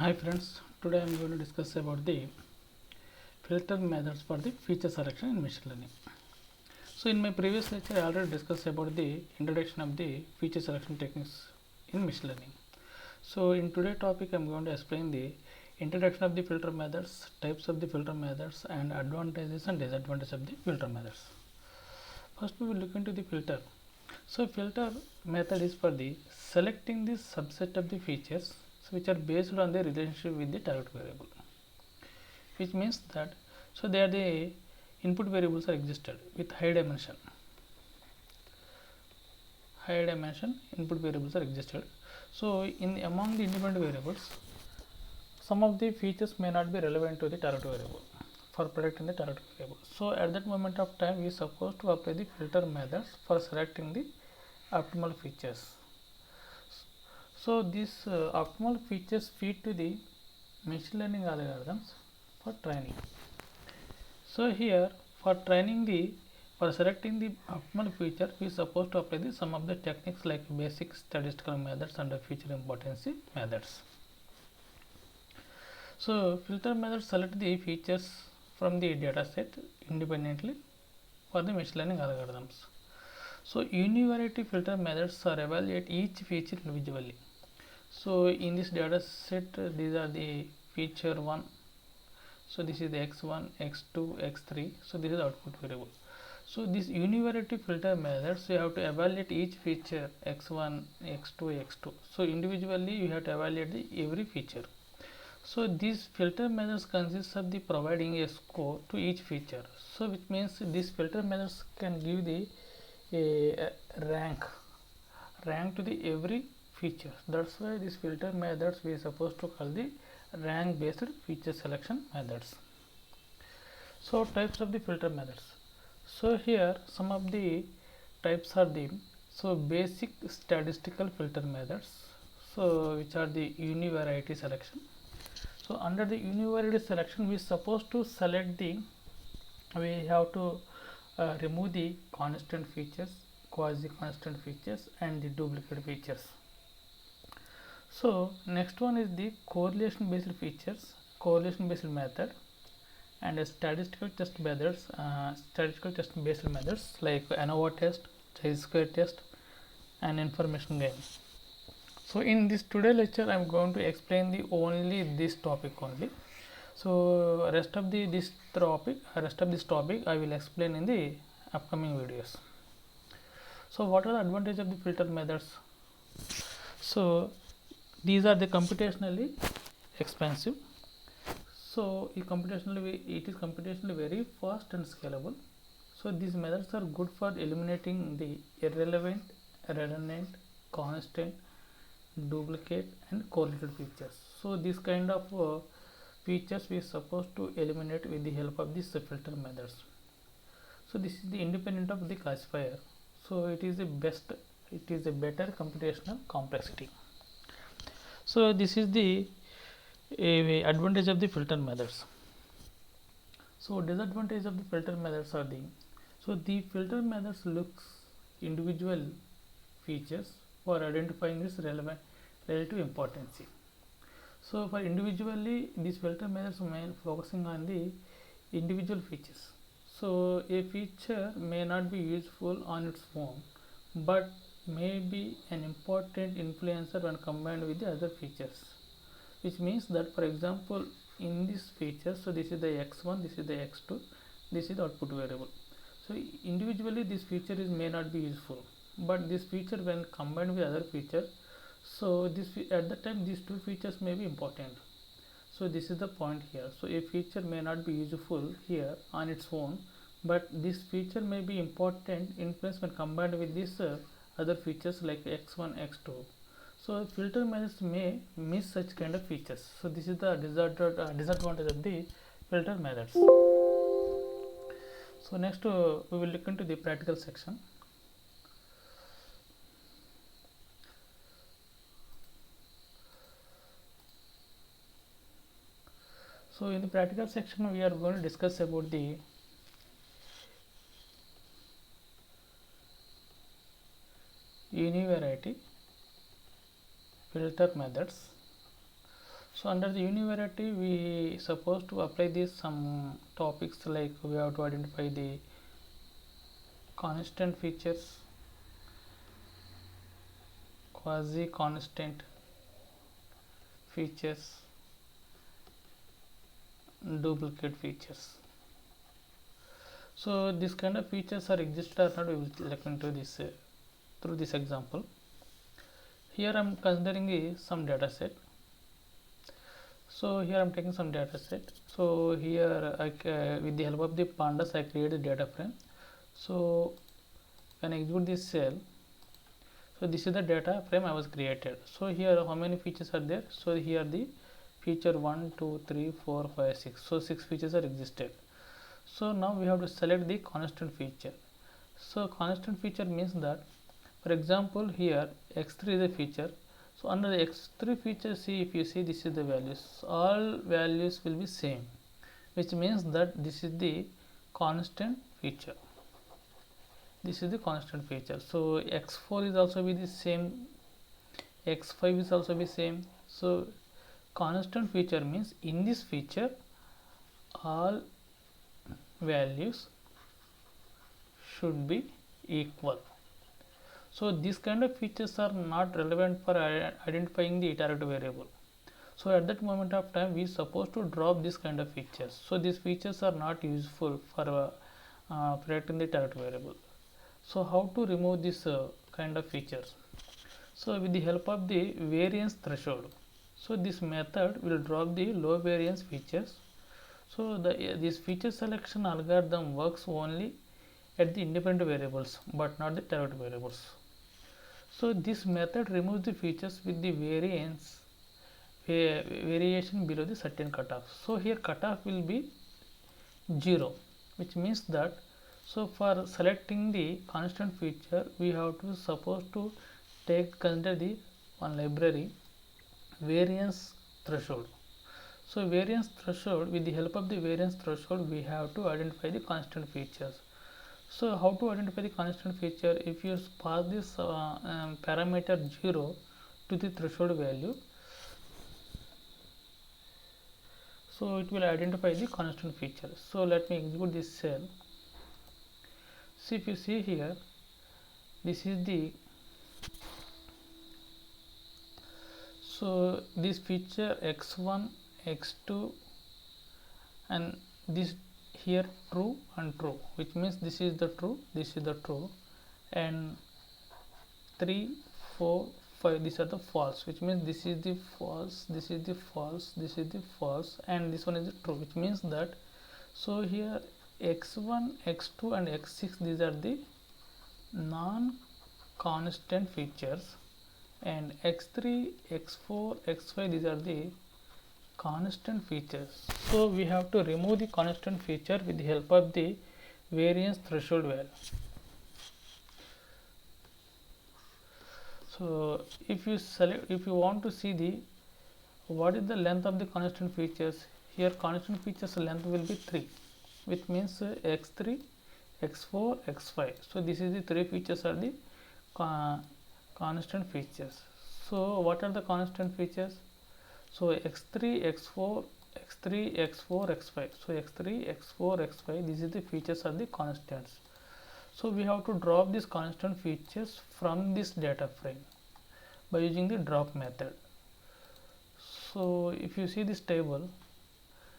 Hi friends, today I am going to discuss about the filter methods for the feature selection in machine learning. So in my previous lecture I already discussed about the introduction of the feature selection techniques in machine learning. So in today's topic I am going to explain the introduction of the filter methods, types of the filter methods and advantages and disadvantages of the filter methods. First we will look into the filter. So filter method is for the selecting the subset of the features which are based on the relationship with the target variable, which means that they are the input variables are existed with high dimension input variables are existed. So in among the independent variables, some of the features may not be relevant to the target variable for predicting the target variable. So at that moment of time we are supposed to apply the filter methods for selecting the optimal features. So these optimal features feed to the machine learning algorithms for training. So here for selecting the optimal feature, we are supposed to apply some of the techniques like basic statistical methods and feature importance methods. So filter methods select the features from the data set independently for the machine learning algorithms. So univariate filter methods are evaluate each feature individually. So in this data set, these are the feature 1. So this is the x1, x2, x3. So this is the output variable. So this univariate filter methods, you have to evaluate each feature x1, x2, x2. So individually you have to evaluate every feature. So these filter methods consists of the providing a score to each feature. So which means these filter methods can give the rank to the every feature. That's why these filter methods we are supposed to call the rank based feature selection methods. So types of the filter methods. So here some of the types are the basic statistical filter methods, so which are the univariate selection. So under the univariate selection we are supposed to select the we have to remove the constant features, quasi constant features and the duplicate features. So next one is the correlation based method and statistical test methods, based methods like ANOVA test, chi-square test and information gain. So in this today lecture I am going to explain the only this topic only. So rest of this topic I will explain in the upcoming videos. So what are the advantages of the filter methods? So these are the computationally expensive. So it is computationally very fast and scalable. So these methods are good for eliminating the irrelevant, redundant, constant, duplicate and correlated features. So this kind of features we are supposed to eliminate with the help of these filter methods. So this is the independent of the classifier. So it is a better computational complexity. So this is the advantage of the filter methods. So disadvantage of the filter methods are the filter methods looks individual features for identifying this relative importance. So for individually these filter methods main focusing on the individual features. So a feature may not be useful on its own but may be an important influencer when combined with the other features, which means that for example in this feature, so this is the x1, this is the x2, this is the output variable. So individually this feature may not be useful, but this feature when combined with other feature, so at the time these two features may be important. So this is the point here. So a feature may not be useful here on its own, but this feature may be important influence when combined with these other features like x1, x2. So filter methods may miss such kind of features. So this is the disadvantage of the filter methods. So next we will look into the practical section. So in the practical section we are going to discuss about the univariate filter methods. So under the univariety we supposed to apply this some topics, like we have to identify the constant features, quasi constant features, duplicate features. So this kind of features are existed or not, we will look into this through this example. Here I am considering some data set. So here I am taking some data set. So here with the help of the pandas I created data frame. So when I execute this cell, so this is the data frame I was created. So here how many features are there? So here the feature 1 2 3 4 5 6, so 6 features are existed. So now we have to select the constant feature. So constant feature means that, for example, here x3 is a feature. So under the x3 feature, see, if you see, this is the values, all values will be same, which means that this is the constant feature. This is the constant feature. So x4 is also be the same, x5 is also be same. So constant feature means in this feature all values should be equal. So these kind of features are not relevant for identifying the iterative variable. So at that moment of time we supposed to drop this kind of features. So these features are not useful for predicting the iterative variable. So how to remove this kind of features? So with the help of the variance threshold. So this method will drop the low variance features. So this feature selection algorithm works only at the independent variables but not the iterative variables. So this method removes the features with the variation below the certain cutoff. So here cutoff will be 0, which means that, so for selecting the constant feature we have to suppose to consider the one library variance threshold. So variance threshold, with the help of the variance threshold we have to identify the constant features. So how to identify the constant feature? If you pass this parameter 0 to the threshold value, so it will identify the constant feature. So let me execute this cell. So if you see here, this is the, so this feature x1 x2 and this here true and true, which means this is the true, this is the true, and 3 4 5 these are the false, which means this is the false, this is the false, this is the false, and this one is the true, which means that, so here x1 x2 and x6 these are the non constant features, and x3 x4 x5 these are the constant features. So we have to remove the constant feature with the help of the variance threshold value. So if you want to see the what is the length of the constant features, here constant features length will be 3, which means x3 x4 x5. So this is the 3 features are the constant features. So what are the constant features? So x3 x4 x3 x4 x5. So x3 x4 x5 these are the features are the constants. So we have to drop these constant features from this data frame by using the drop method. So if you see this table,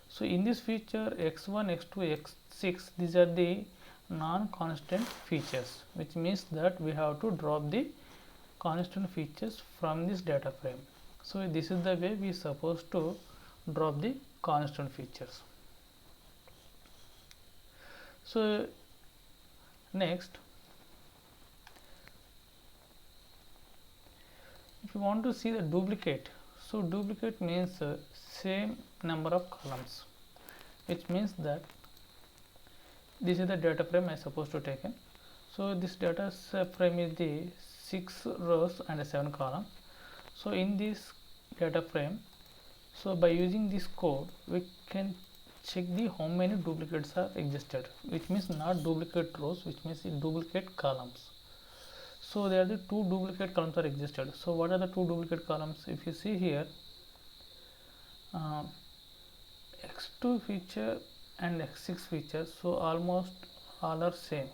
so in this feature x1 x2 x6 these are the non-constant features, which means that we have to drop the constant features from this data frame. So this is the way we supposed to drop the constant features. So next, if you want to see the duplicate, so duplicate means same number of columns, which means that this is the data frame I supposed to take in. So this data frame is the 6 rows and 7 columns. So in this data frame, so by using this code we can check the how many duplicates are existed, which means not duplicate rows, which means duplicate columns. So there are the 2 duplicate columns are existed. So what are the 2 duplicate columns? If you see here, uh, x2 feature and x6 feature, so almost all are same.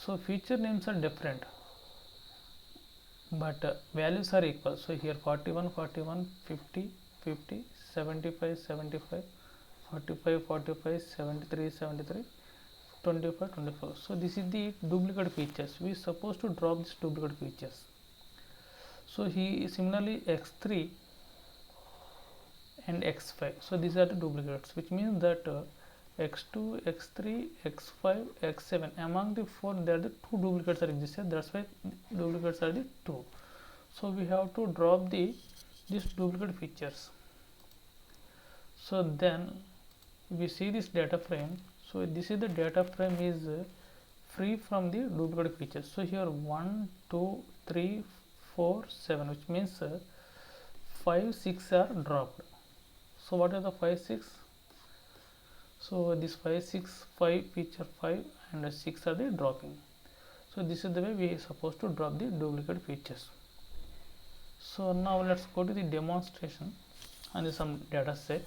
So feature names are different, but values are equal. So here 41, 41, 50, 50, 75, 75, 45, 45, 73, 73, 25, 24. So this is the duplicate features. We are supposed to drop this duplicate features. So he similarly x3 and x5. So these are the duplicates, which means that x2, x3, x5, x7, among the four there the two duplicates are existed. That's why duplicates are the two. So we have to drop these duplicate features. So then we see this data frame. So this is the data frame is free from the duplicate features. So here 1, 2, 3, 4, 7, which means 5, 6 are dropped. So what are the 5, 6? So this 5, 6, 5 feature 5 and 6 are the dropping. So this is the way we are supposed to drop the duplicate features. So now let's go to the demonstration and some data set.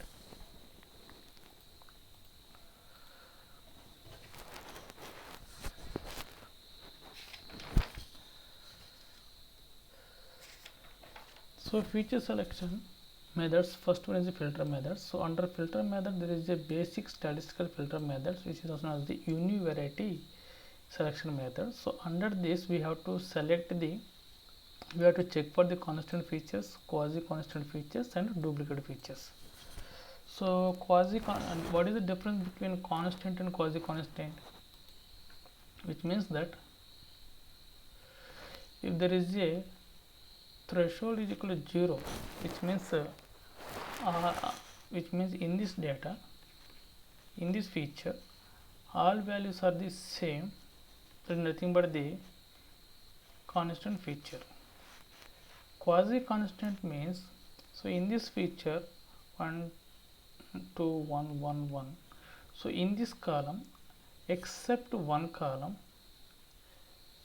So feature selection methods, first one is the filter method. So under filter method there is a basic statistical filter method which is also known as the univariate selection method. So under this we have to check for the constant features, quasi constant features and duplicate features. So what is the difference between constant and quasi constant? Which means that if there is a threshold is equal to 0, which means in this data, in this feature, all values are the same. There is nothing but the constant feature. Quasi constant means, so in this feature 1, 2, 1, 1, 1. So in this column, except one column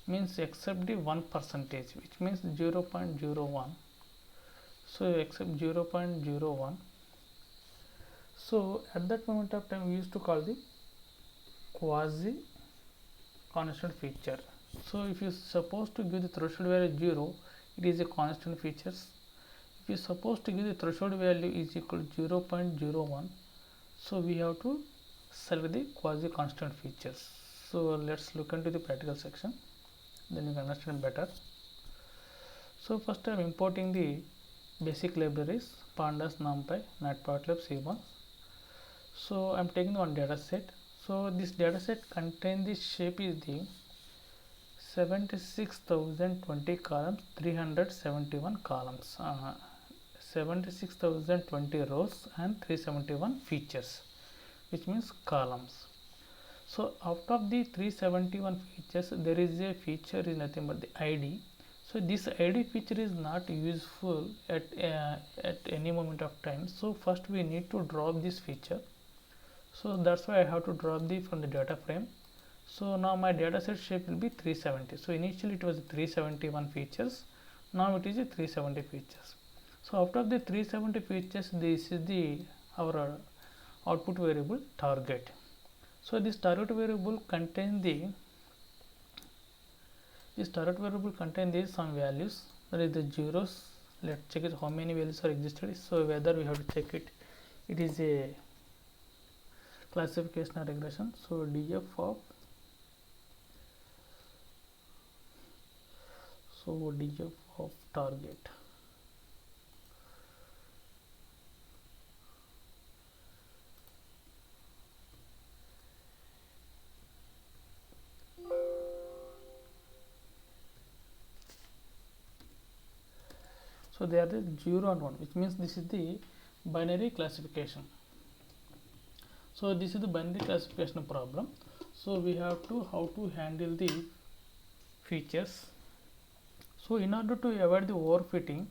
means except the 1%, which means 0.01. So except 0.01. So at that moment of time we used to call the quasi constant feature. So if you supposed to give the threshold value 0, it is a constant features. If you supposed to give the threshold value is equal to 0.01, so we have to select the quasi constant features. So let's look into the practical section, then you can understand better. So first I am importing the basic libraries pandas, numpy, matplotlib, cmos. So I am taking one data set. So this data set contains the shape is the 76,020 columns, 371 columns, 76,020 rows and 371 features, which means columns. So out of the 371 features, there is a feature is nothing but the ID. So this ID feature is not useful at any moment of time. So first we need to drop this feature. So that's why I have to drop from the data frame. So now my data set shape will be 370. So initially it was 371 features. Now it is a 370 features. So out of the 370 features, this is our output variable target. So this target variable contains some values, that is the zeros. Let's check it how many values are existed. So whether we have to check it, it is a classification or regression. So df of target. So they are the 0 and 1, which means this is the binary classification. So this is the binary classification problem. So we have to how to handle the features. So in order to avoid the overfitting,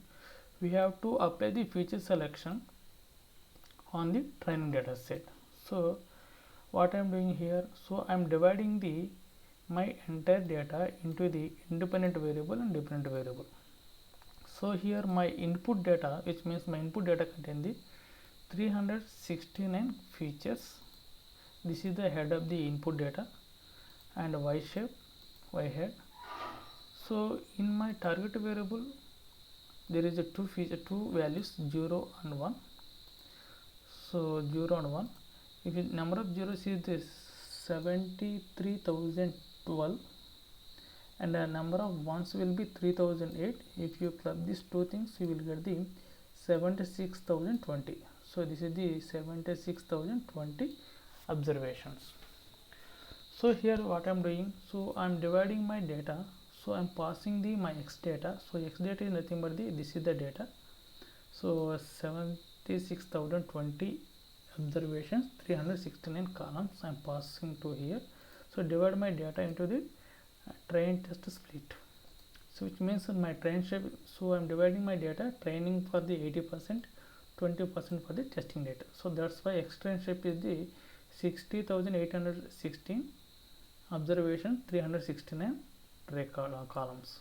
we have to apply the feature selection on the training data set. So what I am doing here, so I am dividing my entire data into the independent variable and dependent variable. So here my input data, which means my input data contain the 369 features. This is the head of the input data and y shape, y head. So in my target variable there is a two values, 0 and 1. So 0 and 1, if the number of zeros is this 73,012 and the number of ones will be 3008. If you club these two things, you will get the 76,020. So this is the 76,020 observations. So here what I am doing, so I am dividing my data. So I am passing the my x data. So x data is nothing but this is the data. So 76,020 observations, 369 columns I am passing to here. So divide my data into the train test split. So which means my train shape. So I am dividing my data, training for the 80%, 20% for the testing data. So that's why x train shape is the 60,816 observation, 369 columns.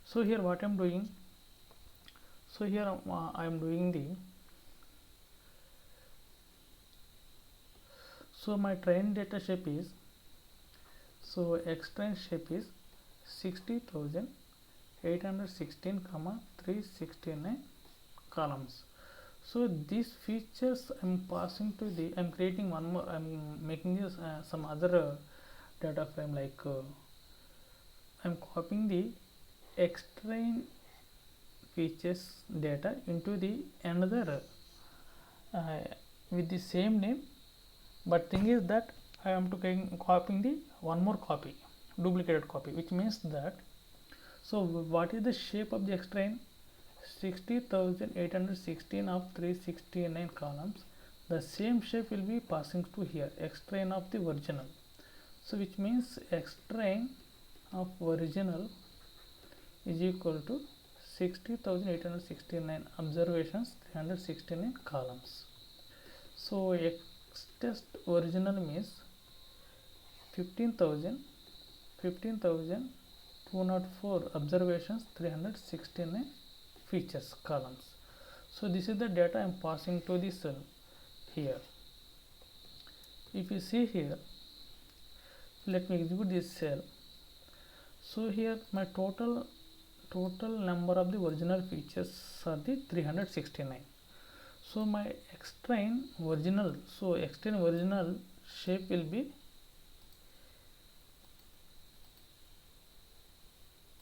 So here what I am doing, so here I am doing the, so my train data shape is, so x train shape is 60,816 369 columns. So these features I am passing to the, I am creating one more, I am making this some other data frame, like I am copying the x train features data into the another with the same name, but thing is that I am copying the one more copy, duplicated copy, which means that, so what is the shape of the x train? 60,816 of 369 columns. The same shape will be passing to here, x train of the original. So which means x train of original is equal to 60,869 observations, 369 columns. So x test original means 15,204 observations, 369 features columns. So this is the data I am passing to the cell here. If you see here, let me execute this cell. So here my total number of the original features are the 369. So my x train original, so x train original shape will be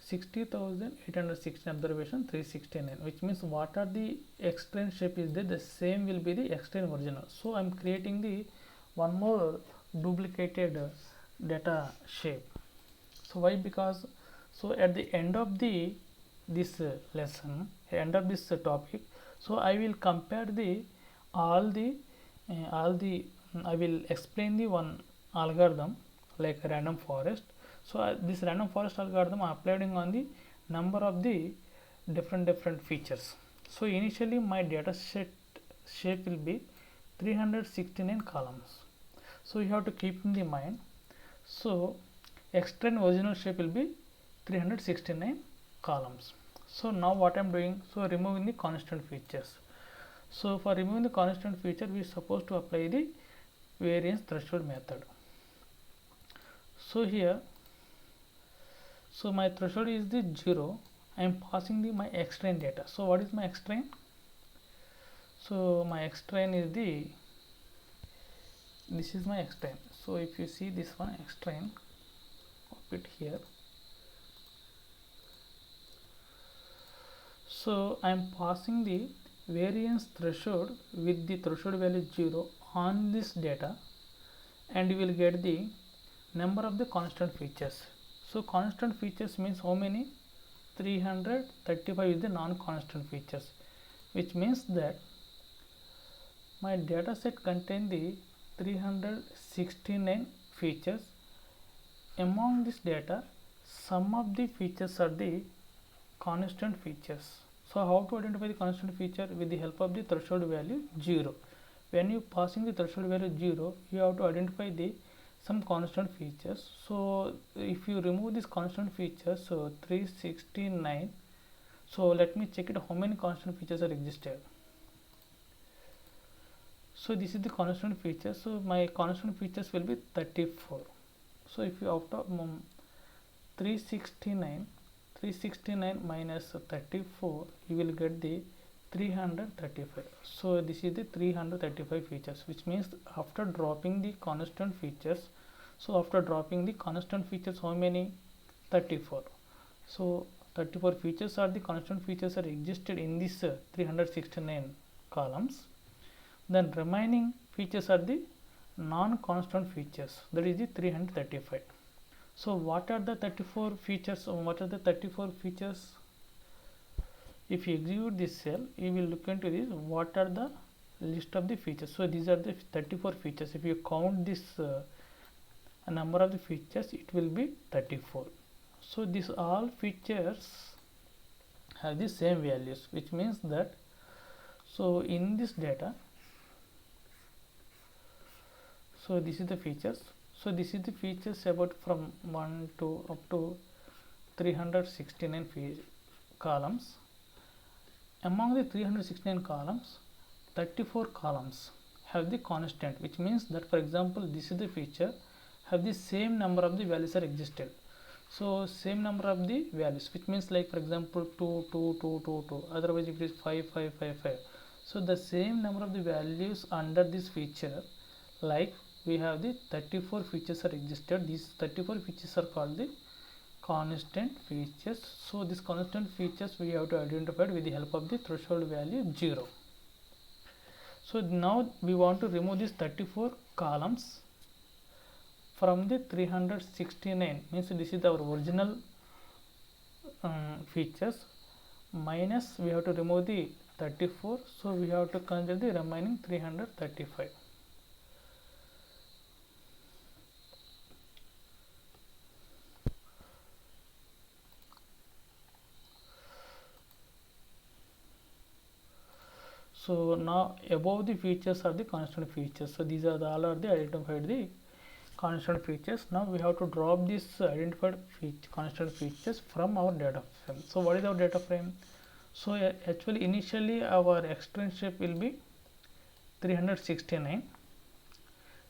60,816 observation, 369, which means what are the x train shape is there, the same will be the x train original. So I am creating the one more duplicated data shape. So why? Because so at the end of this lesson, end of this topic, so I will compare the all the I will explain the one algorithm like random forest. So this random forest algorithm I am applying on the number of the different features. So initially my data set shape will be 369 columns. So you have to keep in the mind. So x train original shape will be 369 columns. So now what I am doing, so removing the constant features. So for removing the constant feature, we are supposed to apply the variance threshold method. So here, so my threshold is the 0. I am passing my x train data. So what is my x train? So my x train is this is my x train. So if you see this one x train, copy it here. So I am passing the variance threshold with the threshold value 0 on this data, and you will get the number of the constant features. So constant features means how many? 335 is the non-constant features, which means that my data set contain the 369 features. Among this data, some of the features are the constant features. So how to identify the constant feature? With the help of the threshold value 0. When you passing the threshold value 0, you have to identify the some constant features. So if you remove this constant feature, so 369 So let me check it how many constant features are existed. So this is the constant feature. So my constant features will be 34. So if you out of 369 minus 34, you will get the 335. So this is the 335 features, which means after dropping the constant features, so after dropping the constant features, how many? 34. So 34 features are the constant features are existed in this 369 columns. Then remaining features are the non-constant features, that is the 335. So what are the 34 features? What are the 34 features? If you execute this cell, you will look into this. What are the list of the features? So these are the 34 features. If you count this number of the features, it will be 34. So these all features have the same values, which means that, so in this data, so this is the features. So this is the features about from 1 to up to 369 columns. Among the 369 columns, 34 columns have the constant, which means that, for example, this is the feature have the same number of the values are existed. So same number of the values, which means like, for example, 2 2 2 2 2, otherwise it is 5 5 5 5. So the same number of the values under this feature, like we have the 34 features are existed. These 34 features are called the constant features. So these constant features we have to identify with the help of the threshold value 0. So now we want to remove these 34 columns from the 369, means this is our original features, minus we have to remove the 34, so we have to consider the remaining 335. So now above the features are the constant features. So these are all are the identified the constant features. Now we have to drop this identified constant features from our data frame. So what is our data frame? So actually initially our extract shape will be 369,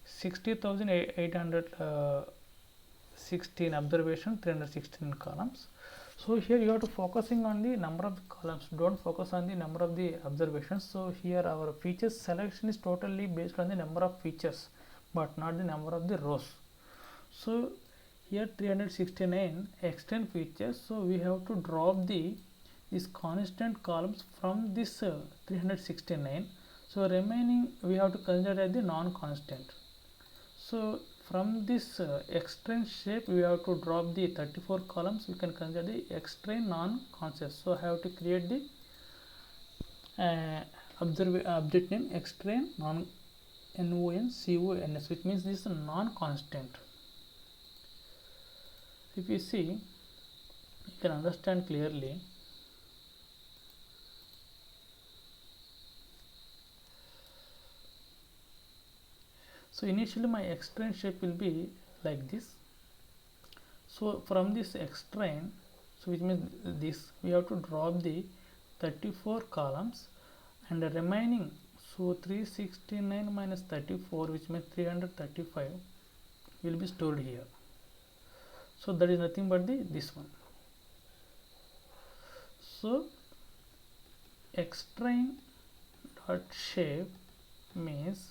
60,816 observation, 316 columns. So here you have to focusing on the number of the columns, don't focus on the number of the observations. So here our features selection is totally based on the number of features, but not the number of the rows. So here 369 extend features, so we have to drop these constant columns from this 369. So remaining we have to consider as the non-constant. So from this extend shape we have to drop the 34 columns. We can consider the extend non-constant. So I have to create the object name extend non-cons, which means this is a non-constant. If you see, you can understand clearly. So initially my extend shape will be like this. So from this extend, so which means this, we have to drop the 34 columns, and the remaining, so 369 minus 34, which means 335, will be stored here. So that is nothing but this one. So extend dot shape means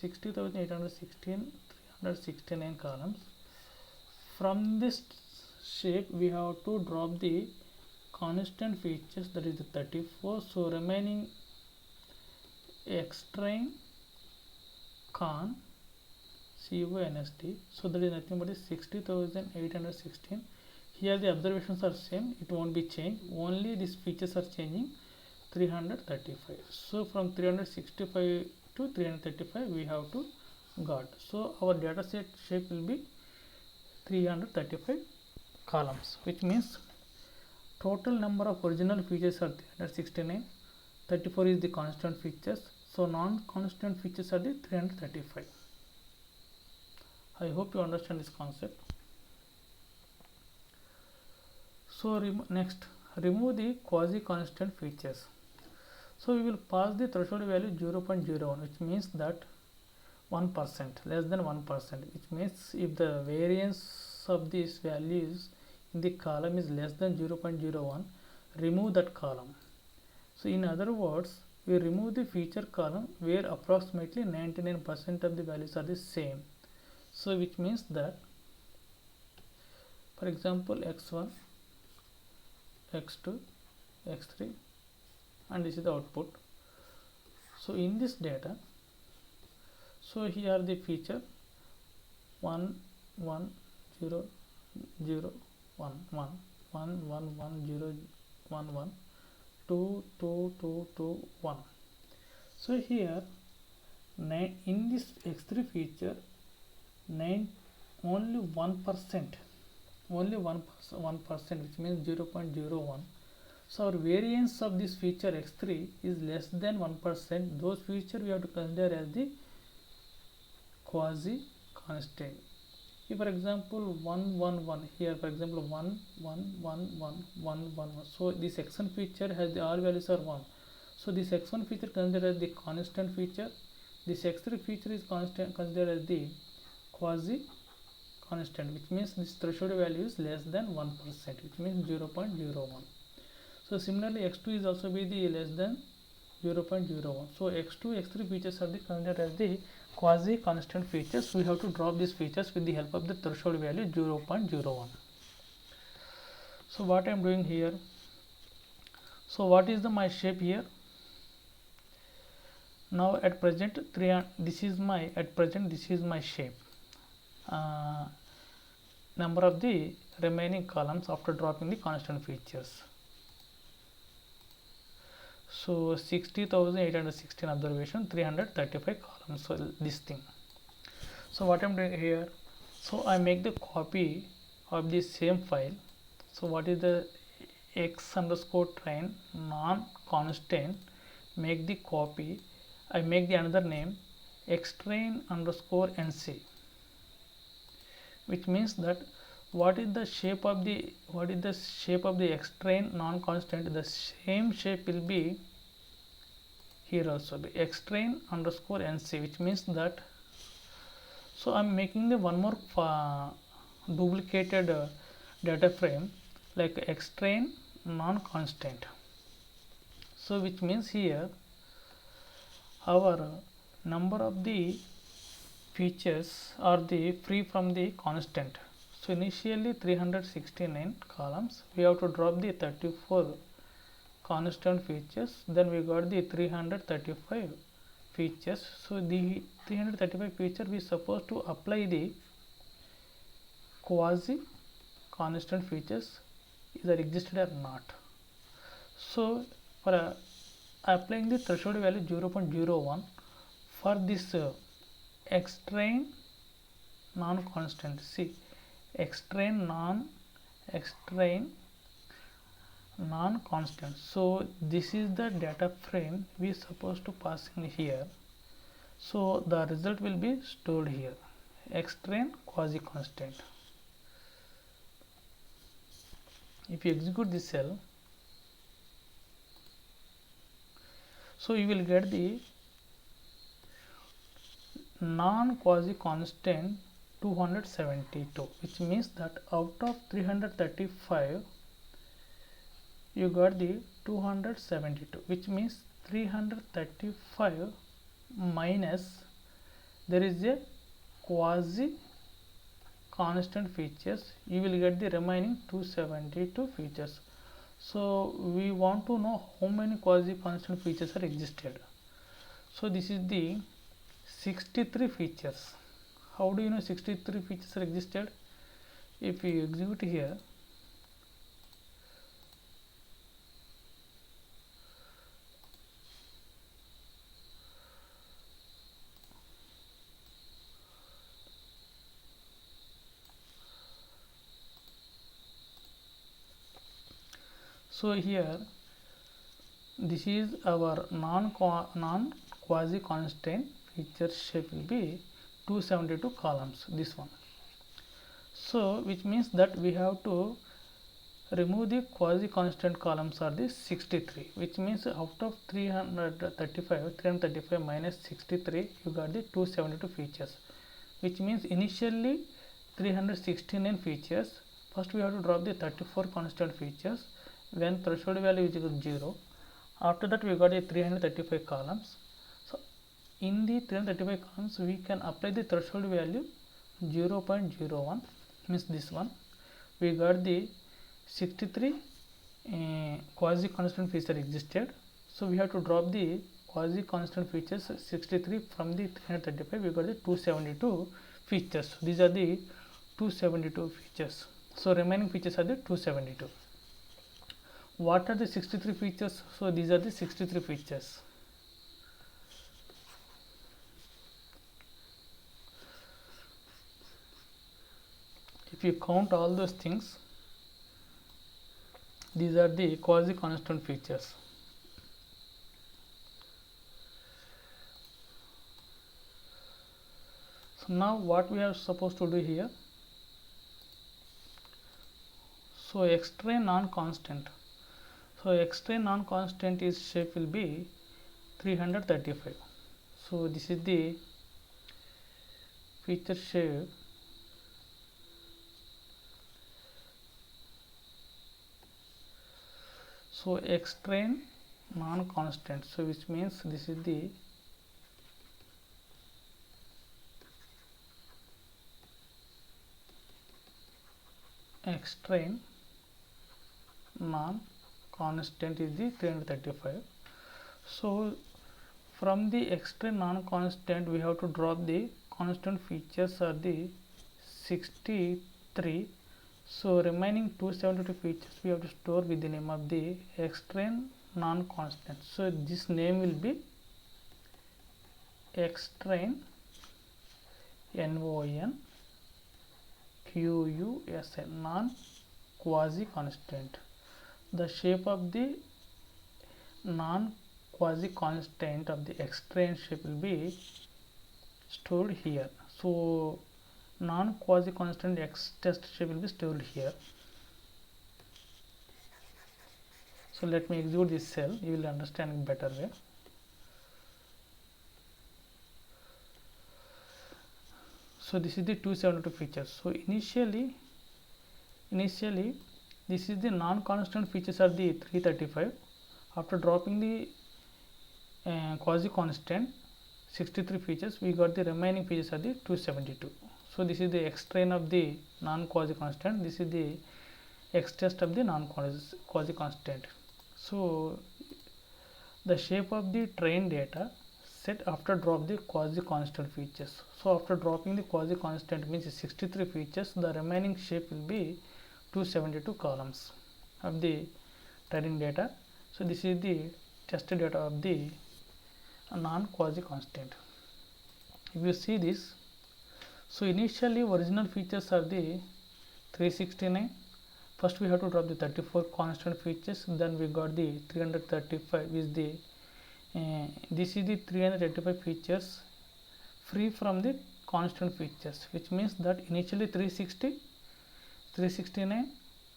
60,816 369 columns. From this shape we have to drop the constant features, that is the 34. So remaining extend con const, so that is nothing but 60,816. Here the observations are same, it won't be changed, only these features are changing, 335. So from 365 to 335 we have to got. So our data set shape will be 335 columns, which means total number of original features are 369, 34 is the constant features, so non-constant features are the 335. I hope you understand this concept. So next remove the quasi constant features. So we will pass the threshold value 0.01, which means that 1%, less than 1%, which means if the variance of these values in the column is less than 0.01, remove that column. So in other words, we remove the feature column where approximately 99% of the values are the same. So which means that, for example, x1, x2, x3, and this is the output. So in this data, so here the feature 1 1 0 0 1 1 1 1 1 0 1 1 2 2 2 2 1. So here in this x3 feature only 1%, only 1%, which means 0.01. So our variance of this feature x3 is less than 1%. Those feature we have to consider as the quasi constant. If for example 1 1 1, here for example 1 1 1 1 1 1, so this x1 feature has the all values are 1. So this x1 feature considered as the constant feature. This x3 feature is considered as the quasi constant, which means this threshold value is less than 1%, which means 0.01. So similarly x2 is also be the less than 0.01. So x2 x3 features are the considered as the quasi constant features. We have to drop these features with the help of the threshold value 0.01. So what I am doing here, so what is the my shape here? Now at present this is my shape, number of the remaining columns after dropping the constant features. So 60,816 observation, 335 columns. So this thing. So what I'm doing here, so I make the copy of the same file. So what is the x underscore train non-constant, make the copy, I make the another name x train underscore nc, which means that what is the shape of the x train non-constant, the same shape will be here also, be x train underscore nc, which means that, so I'm making the one more duplicated data frame like x train non-constant. So which means here our number of the features are the free from the constant. So initially 369 columns, we have to drop the 34 constant features, then we got the 335 features. So the 335 feature we supposed to apply the quasi constant features either existed or not. So for applying the threshold value 0.01 for this x train non-constant, see x train non-constant. So this is the data frame we supposed to pass in here. So the result will be stored here, x train quasi constant. If you execute this cell, so you will get the non-quasi constant 272, which means that out of 335 you got the 272, which means 335 minus there is a quasi constant features, you will get the remaining 272 features. So we want to know how many quasi constant features are existed. So this is the 63 features. How do you know 63 features are existed? If you execute here, so here this is our non-quasi constant feature shape will be 272 columns, this one. So which means that we have to remove the quasi constant columns are the 63, which means out of 335 minus 63 you got the 272 features, which means initially 369 features. First we have to drop the 34 constant features when threshold value is equal to 0. After that we got a 335 columns. So in the 335 columns we can apply the threshold value 0.01, means this one. We got the 63 quasi constant feature existed, so we have to drop the quasi constant features 63 from the 335. We got the 272 features. These are the 272 features. So remaining features are the 272. What are the 63 features? So these are the 63 features. If you count all those things, these are the quasi constant features. So now what we are supposed to do here? So extrain non-constant. So extrain non-constant is shape will be 335. So this is the feature shape. So extrain non-constant, so which means this is the extrain non-constant is the 335. So from the extrain non-constant we have to drop the constant features are the 63. So remaining 272 features we have to store with the name of the extrain non-constant. So this name will be extrain non-QUSN, non-quasi constant. The shape of the non-quasi constant of the extrain shape will be stored here. So non-quasi constant X test shape will be stored here. So let me execute this cell, you will understand in better way. So this is the 272 features. So initially this is the non-constant features are the 335. After dropping the quasi constant 63 features, we got the remaining features are the 272. So this is the extrain of the non-quasi constant, this is the X test of the non-quasi constant. So the shape of the train data set after drop the quasi constant features. So after dropping the quasi constant means 63 features, the remaining shape will be 272 columns of the training data. So this is the tested data of the non-quasi constant. If you see this, so initially original features are the 369. First we have to drop the 34 constant features, then we got the 335 is the this is the 335 features free from the constant features, which means that initially 369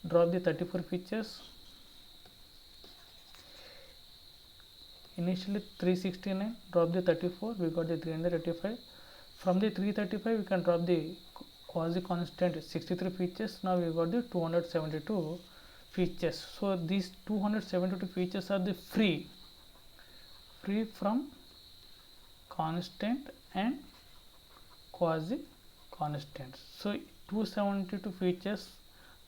drop the 34 features, initially 369 drop the 34, we got the 335. From the 335 we can drop the quasi constant 63 features. Now we got the 272 features. So these 272 features are the free from constant and quasi constant. So 272 features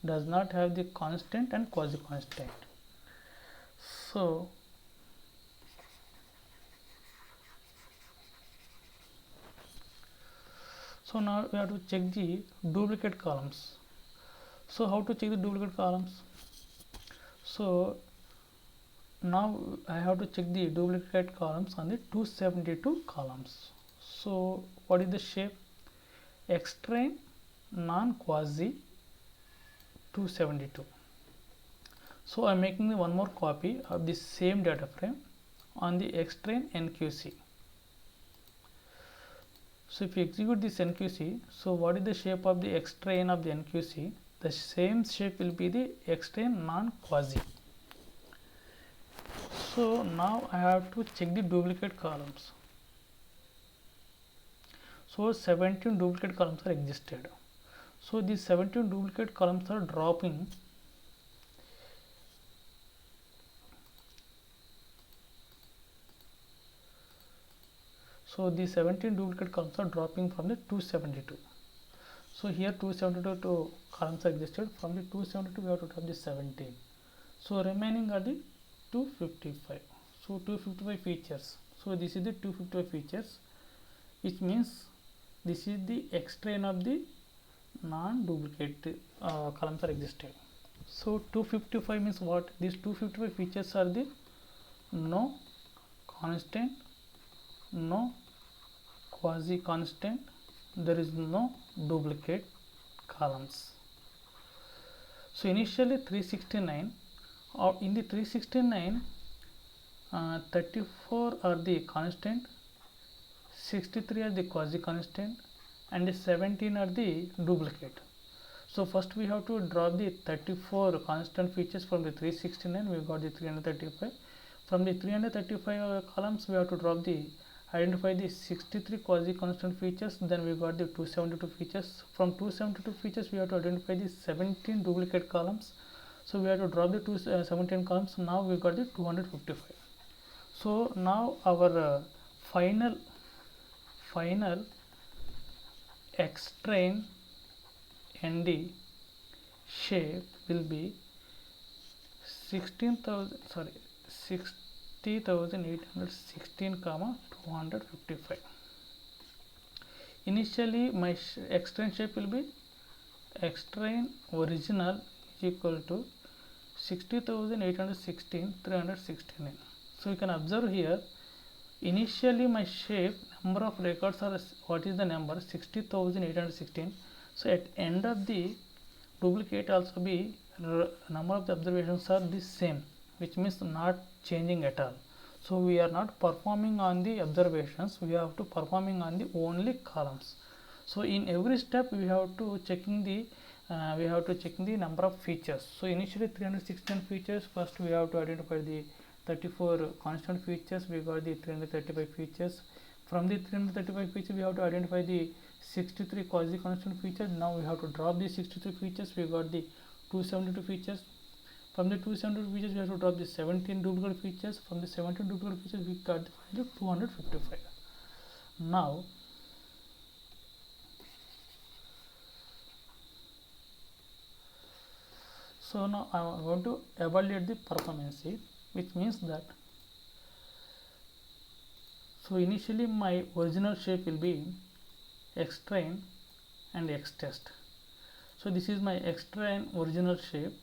does not have the constant and quasi constant. So now we have to check the duplicate columns. So how to check the duplicate columns? So now I have to check the duplicate columns on the 272 columns. So what is the shape? Extrain non-quasi 272. So I am making one more copy of the same data frame on the extrain NQC. So if you execute this NQC, so what is the shape of the extrain of the NQC? the same shape will be the extend non-quasi. So now I have to check the duplicate columns. So 17 duplicate columns are existed. So these 17 duplicate columns are dropping. So these 17 duplicate columns are dropping from the 272. So here 272 columns are existed. From the 272 we have to drop the 17. So remaining are the 255. So 255 features. So this is the 255 features, which means this is the extrain of the non-duplicate columns are existed. So 255 means what? These 255 features are the no constant, no quasi constant, there is no duplicate columns. So initially 369, or in the 369 34 are the constant, 63 are the quasi constant, and 17 are the duplicate. So first we have to drop the 34 constant features from the 369. We got the 335. From the 335 columns we have to drop the identify the 63 quasi constant features. Then we got the 272 features. From 272 features we have to identify the 17 duplicate columns. So we have to drop the 17 columns. Now we got the 255. So now our final extrain ND shape will be 60,816, 255. Initially my extrain shape will be extrain original is equal to 60,816, 369. So you can observe here, initially my shape number of records are, what is the number? 60,816. So at end of the duplicate also be number of the observations are the same, which means not changing at all. So we are not performing on the observations, we have to performing on the only columns. So in every step we have to checking the number of features. So initially 316 features. First we have to identify the 34 constant features. We got the 335 features. From the 335 features we have to identify the 63 quasi constant features. Now we have to drop the 63 features. We got the 272 features. From the 272 features we have to drop the 17 duplicate features. From the 17 duplicate features we got the value 255. Now I am going to evaluate the performance, which means that, so initially my original shape will be extrain and xtest. So this is my extrain original shape,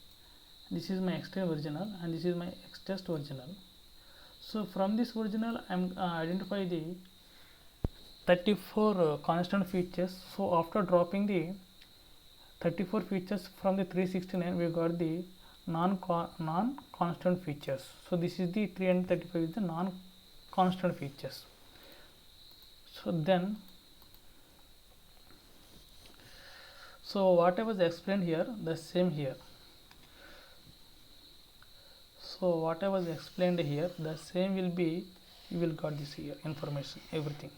this is my extrain original, and this is my xtest original. So from this original I am identify the 34 constant features. So after dropping the 34 features from the 369 we got the non-constant features. So this is the 335 is the non-constant features. So then, so what I was explained here, the same here. So what I was explained here, the same will be, you will got this here information, everything.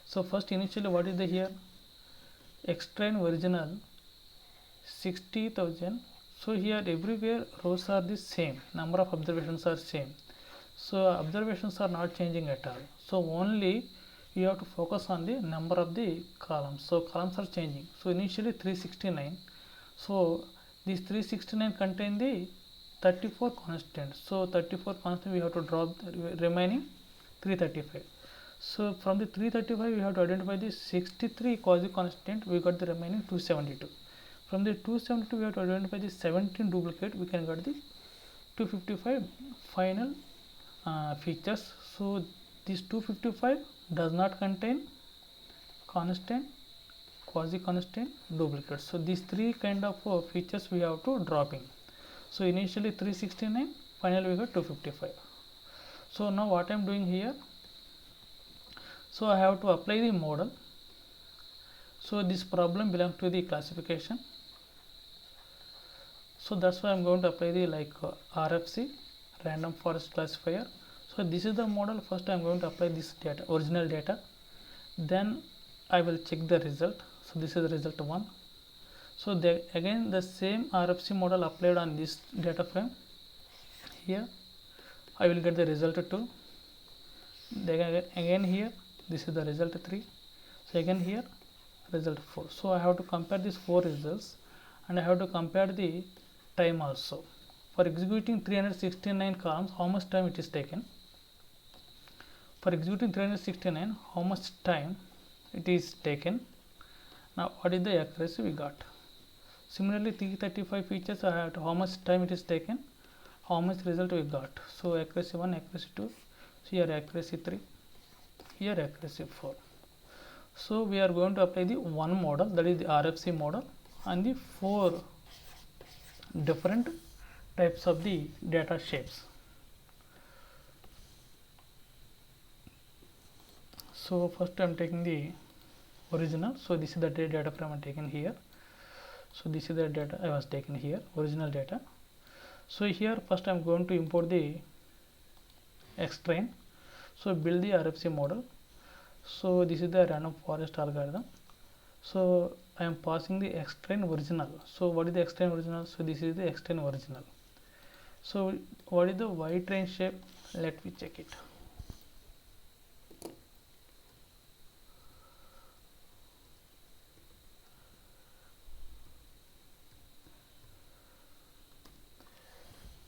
So first initially what is the here? Extrain original 60,000. So here everywhere rows are the same, number of observations are same. So observations are not changing at all. So only you have to focus on the number of the columns. So columns are changing. So initially 369. So these 369 contain the 34 constant. So 34 constant we have to drop the remaining 335. So from the 335 we have to identify the 63 quasi constant. We got the remaining 272. From the 272 we have to identify the 17 duplicate. We can get the 255 final features. So this 255 does not contain constant, quasi constant, duplicate. So these three kind of features we have to drop in. So initially 369, finally we got 255. So now what I am doing here, so I have to apply the model. So this problem belongs to the classification. So that's why I'm going to apply the RFC, random forest classifier. So this is the model. First I'm going to apply this data, original data, then I will check the result. So this is the result 1. So again the same RFC model applied on this data frame. Here I will get the result 2. Then again here this is the result 3. So again here result 4. So I have to compare these 4 results, and I have to compare the time also. For executing 369 columns, how much time it is taken? For executing 369, how much time it is taken? Now what is the accuracy we got? Similarly 335 features, I have to how much time it is taken, how much result we got. So accuracy 1, accuracy 2, so here accuracy 3, here accuracy 4. So we are going to apply the one model, that is the RFC model, and the 4 different types of the data shapes. So first I am taking the original. So this is the data frame I am taking here. So this is the data I was taking here, original data. So here first I am going to import the XTrain. So build the RFC model. So this is the random forest algorithm. So I am passing the XTrain original. So what is the XTrain original? So this is the XTrain original. So what is the Y-train shape? Let me check it.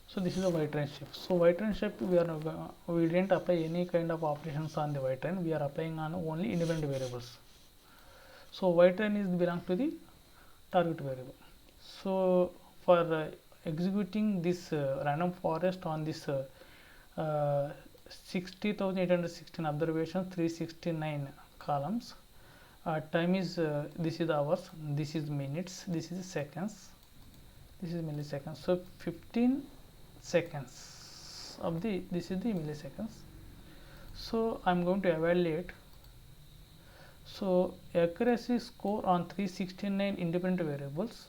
So this is a Y-train shape. So Y-train shape we didn't apply any kind of operations on the Y-train. We are applying on only independent variables. So Y-train is belongs to the target variable. So for executing this random forest on this 60,816 observations, 369 columns, time is this is hours, this is minutes, this is seconds, this is milliseconds. So 15 seconds of the this is the milliseconds. So I'm going to evaluate. So accuracy score on 369 independent variables,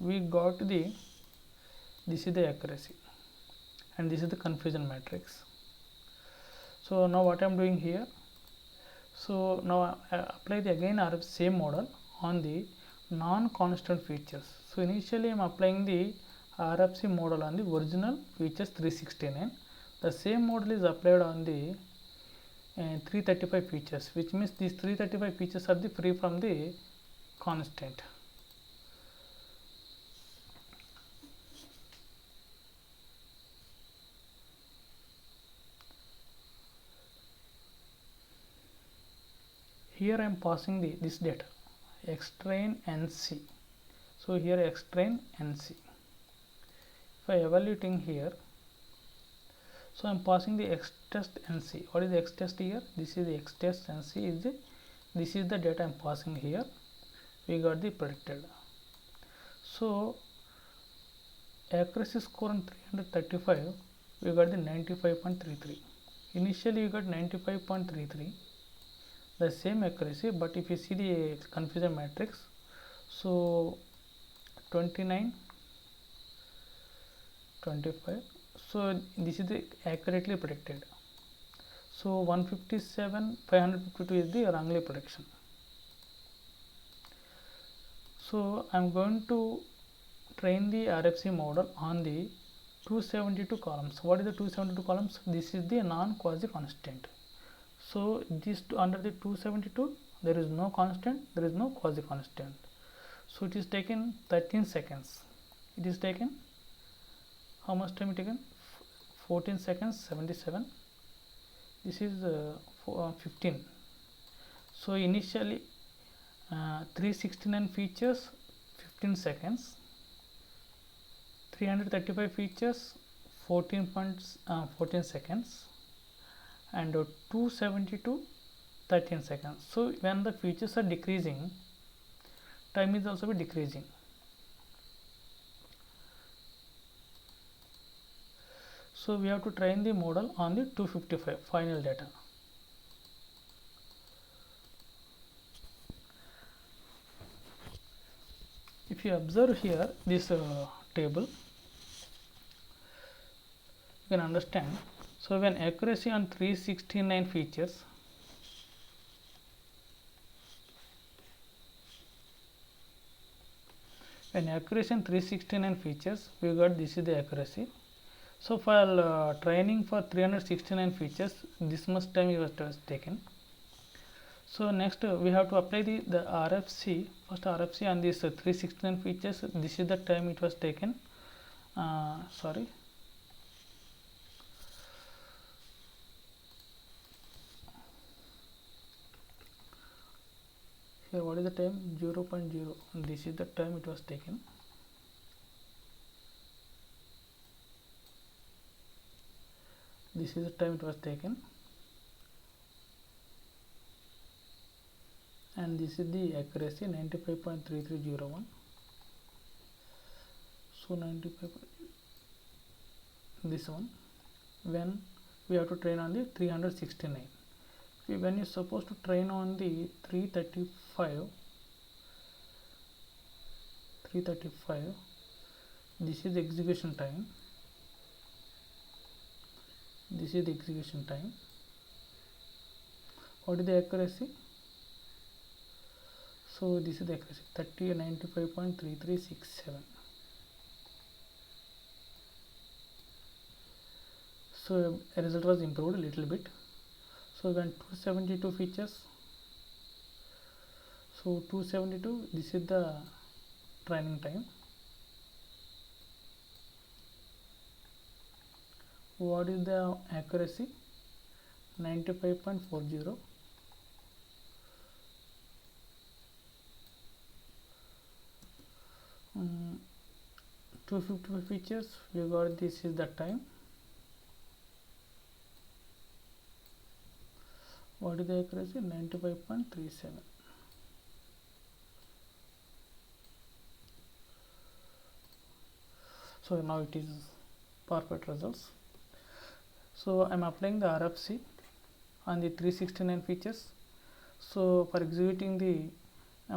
we got the this is the accuracy, and this is the confusion matrix. So now what I'm doing here, so now I apply the again same model on the non-constant features. So initially I'm applying the RFC model on the original features 369. The same model is applied on the 335 features, which means these 335 features are the free from the constant. Here I am passing this data XTrain NC. So here XTrain NC. If I evaluating here, so I am passing the XTest NC. What is the XTest here? This is the XTest NC. This is the data I am passing here. We got the predicted. So accuracy score on 335, we got the 95.33. Initially we got 95.33, the same accuracy, but if you see the confusion matrix, so 29, 25, so this is the accurately predicted. So 157, 552 is the wrongly prediction. So I am going to train the RFC model on the 272 columns. What is the 272 columns? This is the non-quasi constant. So this under the 272 there is no constant, there is no quasi constant. So it is taken 13 seconds. It is taken how much time it taken? 14 seconds 77. This is 15. So initially 369 features 15 seconds, 335 features 14 seconds, and 272 13 seconds. So when the features are decreasing, time is also be decreasing. So we have to train the model on the 255 final data. If if you observe here this table, you can understand. So when accuracy on 369 features, when accuracy on 369 features, we got this is the accuracy. So for training for 369 features, this much time was taken. So next we have to apply the RFC, first RFC on this 369 features. This is the time it was taken. Sorry, here what is the time? 0.0. This is the time it was taken. This is the time it was taken, and this is the accuracy 95.3301. So 95, this one, when we have to train on the 369. When you're supposed to train on the 335, this is the execution time. This is the execution time. What is the accuracy? So this is the accuracy 95.3367. So a result was improved a little bit. So when 272 features, so 272, this is the training time. What is the accuracy? 95.40. um, 255 features, we got this is the time. What is the accuracy? 95.37. So now it is perfect results. So I am applying the RFC on the 369 features. So for executing the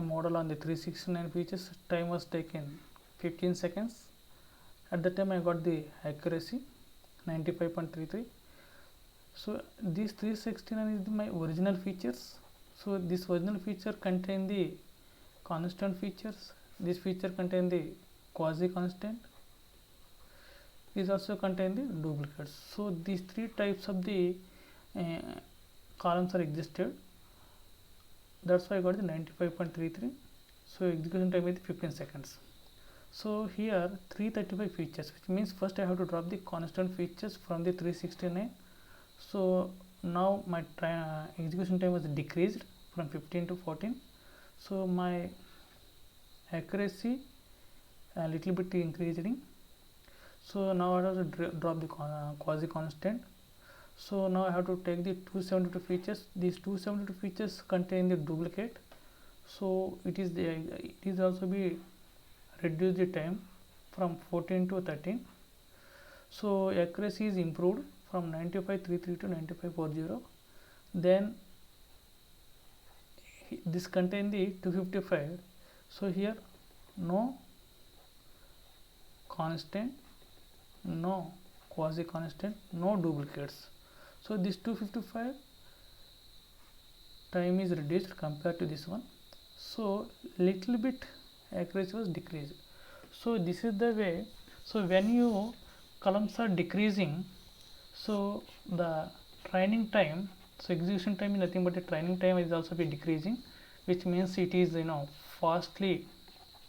model on the 369 features, time was taken 15 seconds. At the time I got the accuracy 95.33. So this 369 is my original features. So this original feature contain the constant features. This feature contain the quasi constant. These also contain the duplicates. So these three types of the columns are existed. That's why I got the 95.33. So execution time is 15 seconds. So here 335 features, which means first I have to drop the constant features from the 369. So now my execution time was decreased from 15 to 14. So my accuracy a little bit increasing. So now I have to drop the quasi constant. So now I have to take the 272 features. These 272 features contain the duplicate. So it is also be reduce the time from 14 to 13. So accuracy is improved from 95.33 to 95.40. Then this contain the 255. So here no constant, no quasi constant, no duplicates. So this 255 time is reduced compared to this one. So little bit accuracy was decreased. So this is the way. So when you columns are decreasing, so the training time, so execution time is nothing but the training time is also be decreasing, which means it is fastly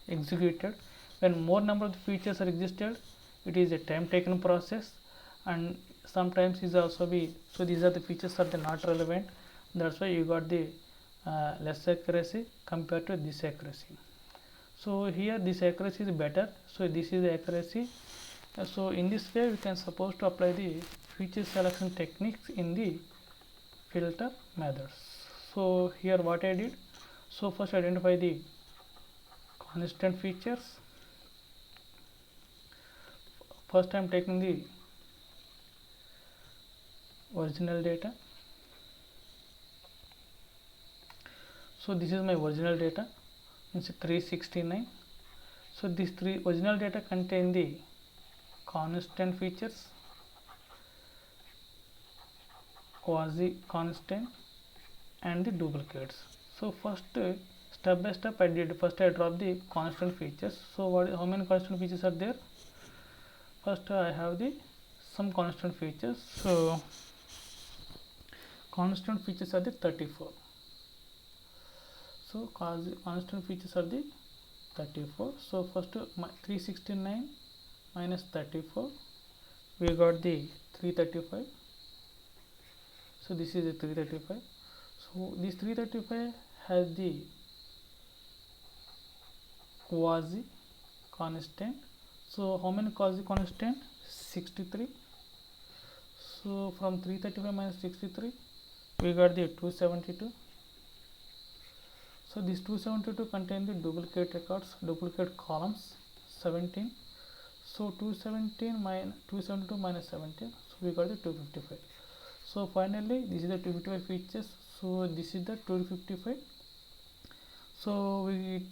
executed. When more number of features are existed, it is a time taken process, and sometimes is also be, so these are the features are not relevant. That's why you got the less accuracy compared to this accuracy. So here this accuracy is better. So this is the accuracy. So in this way we can suppose to apply the feature selection techniques in the filter methods. So here what I did, so first identify the constant features. First I am taking the original data. So this is my original data, means 369. So these three original data contain the constant features, quasi constant, and the duplicates. So first, step by step I did. First I dropped the constant features. So how many constant features are there? First I have the some constant features. So constant features are the 34. So constant features are the 34. So first 369 minus 34, we got the 335. So this is the 335. So this 335 has the quasi constant. So how many quasi constant? 63. So from 335 minus 63, we got the 272. So this 272 contain the duplicate records, duplicate columns, 17. So 272 minus 17, so we got the 255. So finally this is the 255 features. So this is the 255. So we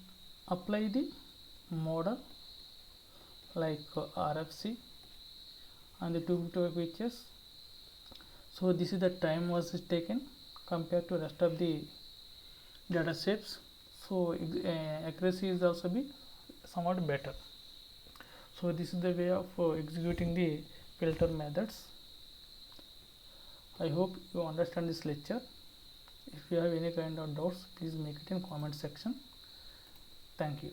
apply the model like RFC and the 255 features. So this is the time was taken compared to rest of the data sets. So accuracy is also be somewhat better. So this is the way of executing the filter methods. I hope you understand this lecture. If you have any kind of doubts, please make it in comment section. Thank you.